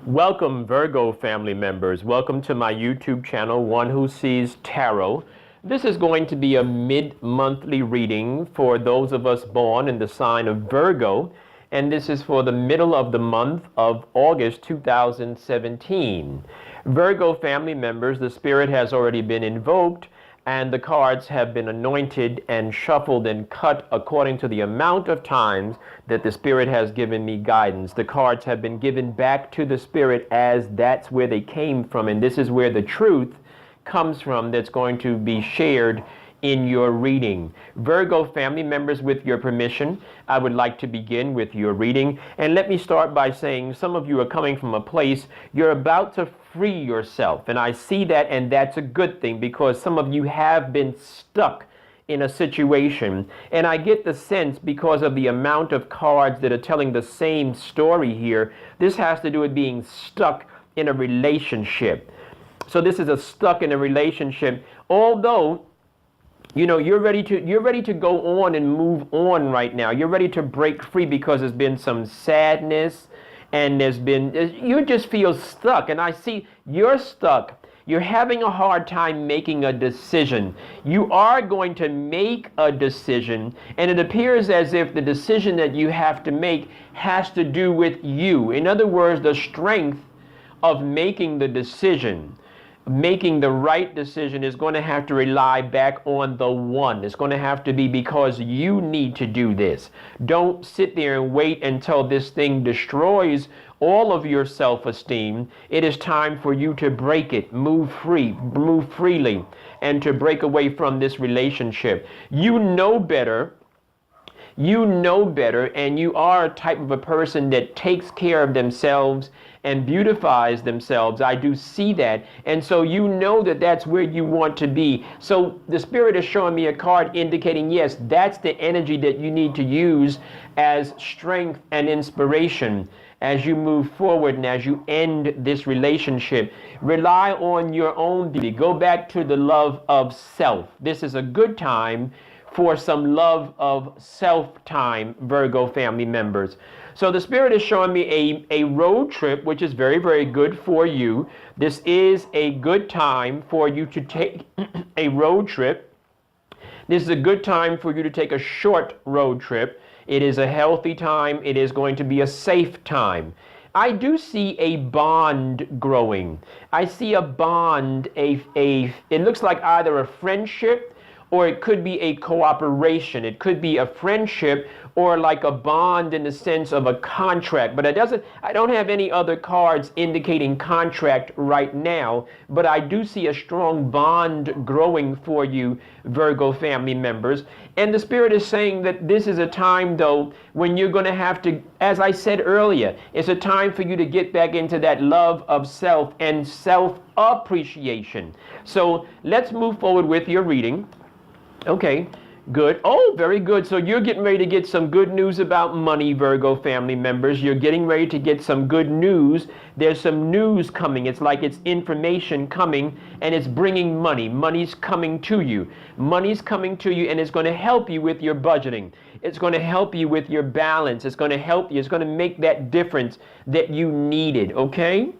Welcome, Virgo family members. Welcome to my YouTube channel, One Who Sees Tarot. This is going to be a mid-monthly reading for those of us born in the sign of Virgo, and this is for the middle of the month of August 2017. Virgo family members, the spirit has already been invoked, and the cards have been anointed and shuffled and cut according to the amount of times that the Spirit has given me guidance. The cards have been given back to the Spirit as that's where they came from, and this is where the truth comes from that's going to be shared in your reading. Virgo family members, with your permission, I would like to begin with your reading. And let me start by saying some of you are coming from a place you're about to free yourself. And I see that, and that's a good thing, because some of you have been stuck in a situation. And I get the sense, because of the amount of cards that are telling the same story here, this has to do with being stuck in a relationship. So this is a stuck in a relationship, although you're ready to go on and move on right now. You're ready to break free because there's been some sadness and you just feel stuck. And I see you're stuck. You're having a hard time making a decision. You are going to make a decision, and it appears as if the decision that you have to make has to do with you. In other words, the strength of making the decision, making the right decision, is going to have to rely back on the one. It's going to have to be because you need to do this. Don't sit there and wait until this thing destroys all of your self-esteem. It is time for you to break it, move freely, and to break away from this relationship. You know better, and you are a type of a person that takes care of themselves and beautifies themselves. I do see that. And so you know that that's where you want to be. So the Spirit is showing me a card indicating, yes, that's the energy that you need to use as strength and inspiration as you move forward and as you end this relationship. Rely on your own beauty. Go back to the love of self. This is a good time for some love of self time, Virgo family members. So the Spirit is showing me a road trip, which is very, very good for you. This is a good time for you to take a road trip. This is a good time for you to take a short road trip. It is a healthy time. It is going to be a safe time. I do see a bond growing. I see a bond, it looks like either a friendship, or it could be a cooperation. It could be a friendship or like a bond in the sense of a contract. But I don't have any other cards indicating contract right now, but I do see a strong bond growing for you, Virgo family members. And the Spirit is saying that this is a time, though, when you're going to have to, as I said earlier, it's a time for you to get back into that love of self and self-appreciation. So let's move forward with your reading. Okay, good. Oh, very good. So you're getting ready to get some good news about money, Virgo family members. You're getting ready to get some good news. There's some news coming. It's like it's information coming, and it's bringing money. Money's coming to you. Money's coming to you, and it's going to help you with your budgeting. It's going to help you with your balance. It's going to help you. It's going to make that difference that you needed, okay?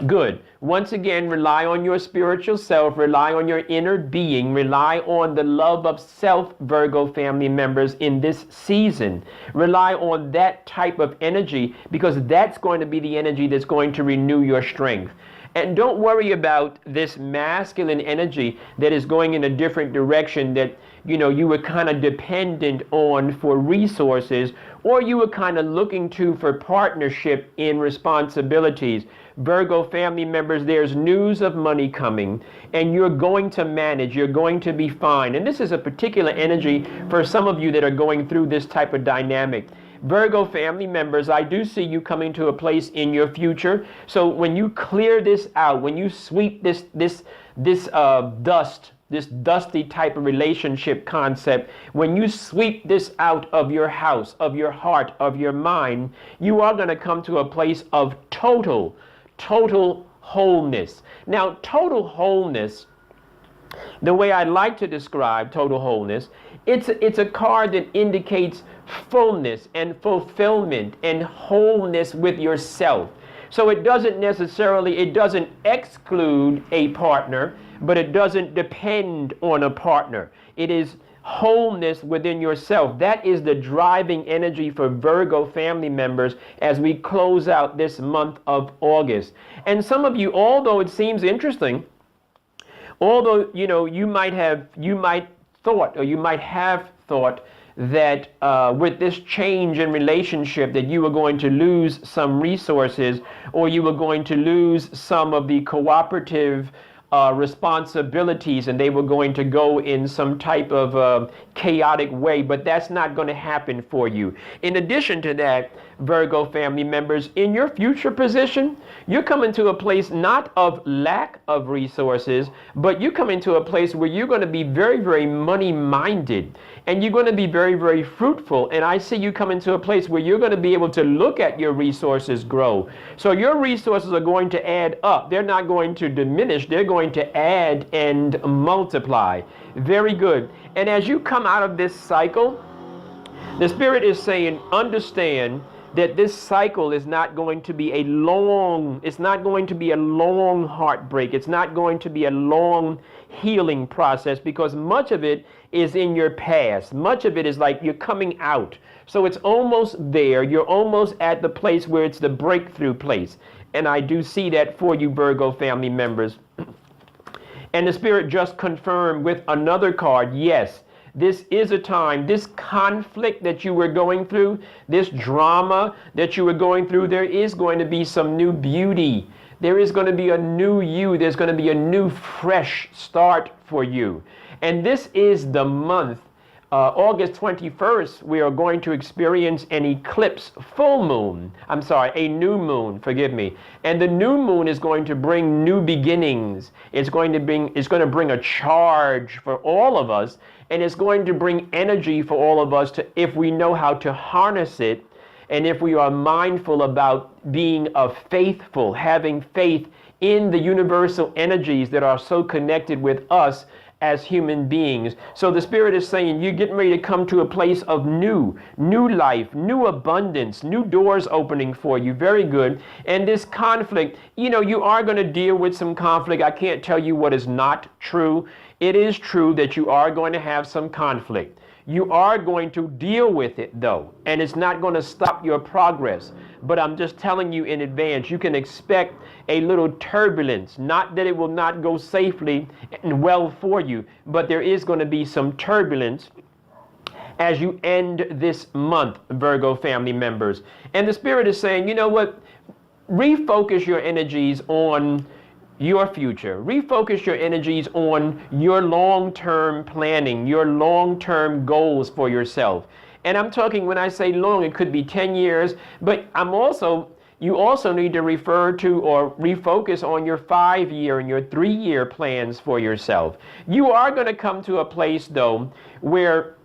Good. Once again, rely on your spiritual self, rely on your inner being, rely on the love of self, Virgo family members, in this season. Rely on that type of energy, because that's going to be the energy that's going to renew your strength. And don't worry about this masculine energy that is going in a different direction that, you were kind of dependent on for resources, or you were kind of looking to for partnership in responsibilities. Virgo family members, there's news of money coming, and you're going to manage. You're going to be fine. And this is a particular energy for some of you that are going through this type of dynamic. Virgo family members, I do see you coming to a place in your future. So when you clear this out, when you sweep this dusty type of relationship concept, when you sweep this out of your house, of your heart, of your mind, you are going to come to a place of total wholeness. Now, total wholeness, the way I like to describe total wholeness, it's a card that indicates fullness and fulfillment and wholeness with yourself. So it doesn't exclude a partner, but it doesn't depend on a partner. It is wholeness within yourself. That is the driving energy for Virgo family members as we close out this month of August. And some of you, although it seems interesting, although you might have thought that with this change in relationship that you were going to lose some resources, or you were going to lose some of the cooperative responsibilities, and they were going to go in some type of chaotic way, but that's not going to happen for you. In addition to that, Virgo family members, in your future position, you're coming to a place not of lack of resources, but you come into a place where you're going to be very, very money-minded, and you're going to be very, very fruitful. And I see you come into a place where you're going to be able to look at your resources grow. So your resources are going to add up. They're not going to diminish. They're going to add and multiply. Very good. And as you come out of this cycle, the Spirit is saying, understand that this cycle is not going to be a long heartbreak. It's not going to be a long healing process, because much of it is in your past. Much of it is like you're coming out. So it's almost there. You're almost at the place where it's the breakthrough place. And I do see that for you, Virgo family members. And the Spirit just confirmed with another card, yes, this is a time, this conflict that you were going through, this drama that you were going through, there is going to be some new beauty. There is going to be a new you. There's going to be a new fresh start for you. And this is the month, August 21st, we are going to experience an eclipse a new moon, forgive me. And the new moon is going to bring new beginnings. It's going to bring a charge for all of us, and it's going to bring energy for all of us if we know how to harness it, and if we are mindful about being faithful, having faith in the universal energies that are so connected with us as human beings. So the Spirit is saying you're getting ready to come to a place of new life, new abundance, new doors opening for you. Very good. And this conflict, you are going to deal with some conflict. I can't tell you what is not true. It is true that you are going to have some conflict. You are going to deal with it, though, and it's not going to stop your progress. But I'm just telling you in advance, you can expect a little turbulence. Not that it will not go safely and well for you, but there is going to be some turbulence as you end this month, Virgo family members. And the Spirit is saying, you know what? Refocus your energies on your future. Refocus your energies on your long-term planning, your long-term goals for yourself. And I'm talking, when I say long, it could be 10 years, but you also need to refer to or refocus on your 5-year and your 3-year plans for yourself. You are going to come to a place, though, where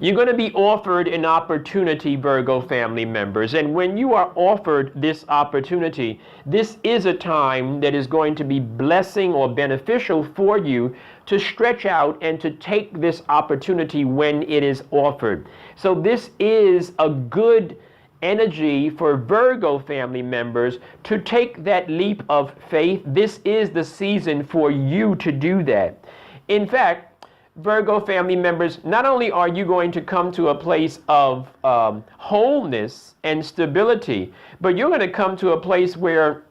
you're going to be offered an opportunity, Virgo family members. And when you are offered this opportunity, this is a time that is going to be blessing or beneficial for you to stretch out and to take this opportunity when it is offered. So this is a good energy for Virgo family members to take that leap of faith. This is the season for you to do that. In fact, Virgo family members, not only are you going to come to a place of wholeness and stability, but you're going to come to a place where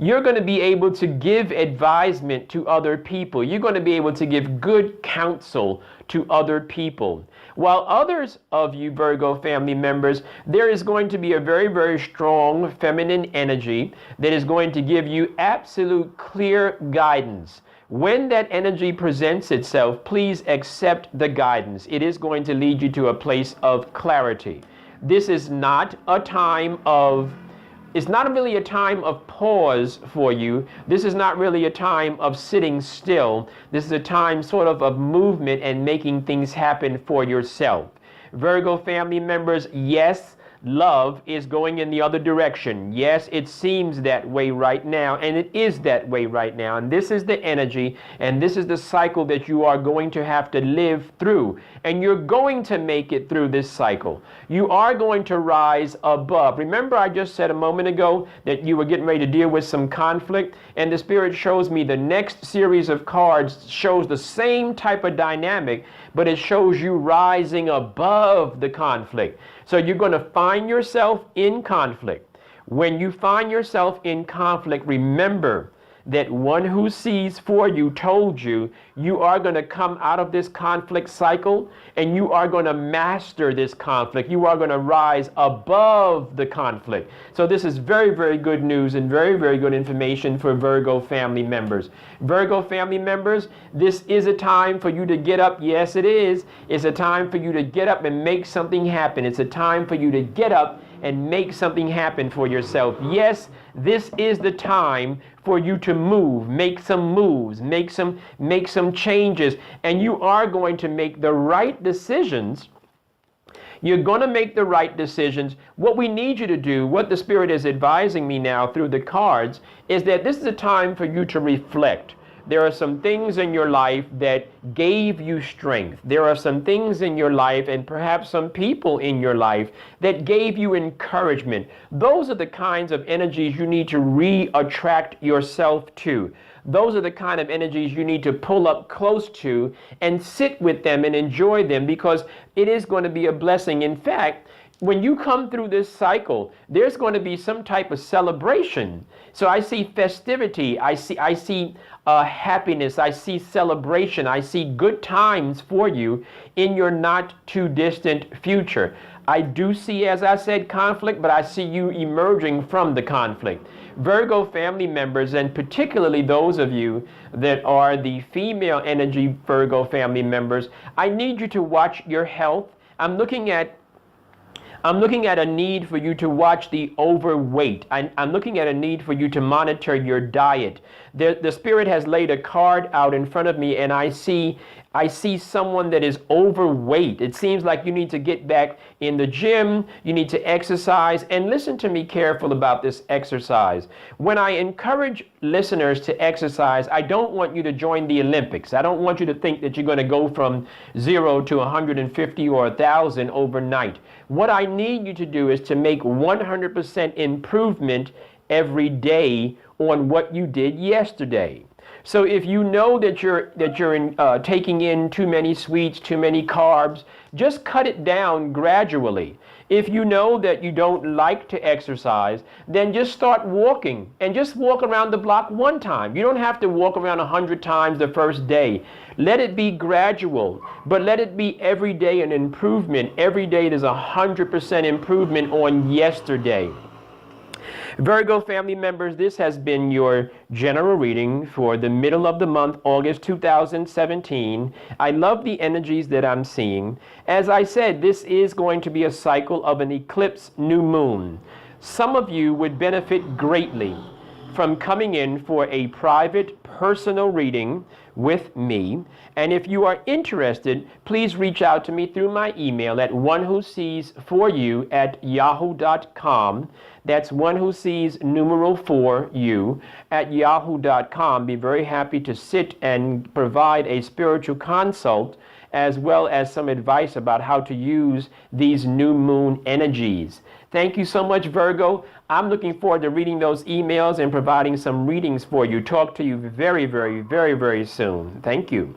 you're going to be able to give advisement to other people. You're going to be able to give good counsel to other people. While others of you Virgo family members, there is going to be a very, very strong feminine energy that is going to give you absolute clear guidance. When that energy presents itself, please accept the guidance. It is going to lead you to a place of clarity. This is not a time it's not really a time of pause for you. This is not really a time of sitting still. This is a time sort of movement and making things happen for yourself. Virgo family members, yes, love is going in the other direction. Yes, it seems that way right now, and it is that way right now. And this is the energy, and this is the cycle that you are going to have to live through. And you're going to make it through this cycle. You are going to rise above. Remember, I just said a moment ago that you were getting ready to deal with some conflict, and the Spirit shows me the next series of cards shows the same type of dynamic, but it shows you rising above the conflict. So you're going to find yourself in conflict. When you find yourself in conflict, remember that one who sees for you told you you are going to come out of this conflict cycle, and you are going to master this conflict. You are going to rise above the conflict. So this is very, very good news and very, very good information for Virgo family members. Virgo family members, this is a time for you to get up. Yes, it is. It's a time for you to get up and make something happen. It's a time for you to get up and make something happen for yourself. Yes, this is the time for you to move, make some moves, make some changes, and you are going to make the right decisions. You're going to make the right decisions. What we need you to do, what the Spirit is advising me now through the cards, is that this is a time for you to reflect. There are some things in your life that gave you strength. There are some things in your life, and perhaps some people in your life, that gave you encouragement. Those are the kinds of energies you need to re-attract yourself to. Those are the kind of energies you need to pull up close to and sit with them and enjoy them, because it is going to be a blessing. In fact, when you come through this cycle, there's going to be some type of celebration. So I see festivity, I see happiness, I see celebration, I see good times for you in your not too distant future. I do see, as I said, conflict, but I see you emerging from the conflict. Virgo family members, and particularly those of you that are the female energy Virgo family members, I need you to watch your health. I'm looking at a need for you to watch the overweight. I'm looking at a need for you to monitor your diet. The Spirit has laid a card out in front of me, and I see someone that is overweight. It seems like you need to get back in the gym, you need to exercise, and listen to me careful about this exercise. When I encourage listeners to exercise, I don't want you to join the Olympics. I don't want you to think that you're going to go from 0 to 150 or 1,000 overnight. What I need you to do is to make 100% improvement every day on what you did yesterday. So if you know that you're taking in too many sweets, too many carbs, just cut it down gradually. If you know that you don't like to exercise, then just start walking, and just walk around the block one time. You don't have to walk around 100 times the first day. Let it be gradual, but let it be every day an improvement. Every day there's 100% improvement on yesterday. Virgo family members, this has been your general reading for the middle of the month, August 2017. I love the energies that I'm seeing. As I said, this is going to be a cycle of an eclipse new moon. Some of you would benefit greatly from coming in for a private personal reading with me. And if you are interested, please reach out to me through my email at onewhosees4you@yahoo.com. That's one who sees numeral 4you @yahoo.com. Be very happy to sit and provide a spiritual consult, as well as some advice about how to use these new moon energies. Thank you so much, Virgo. I'm looking forward to reading those emails and providing some readings for you. Talk to you very, very, very, very soon. Thank you.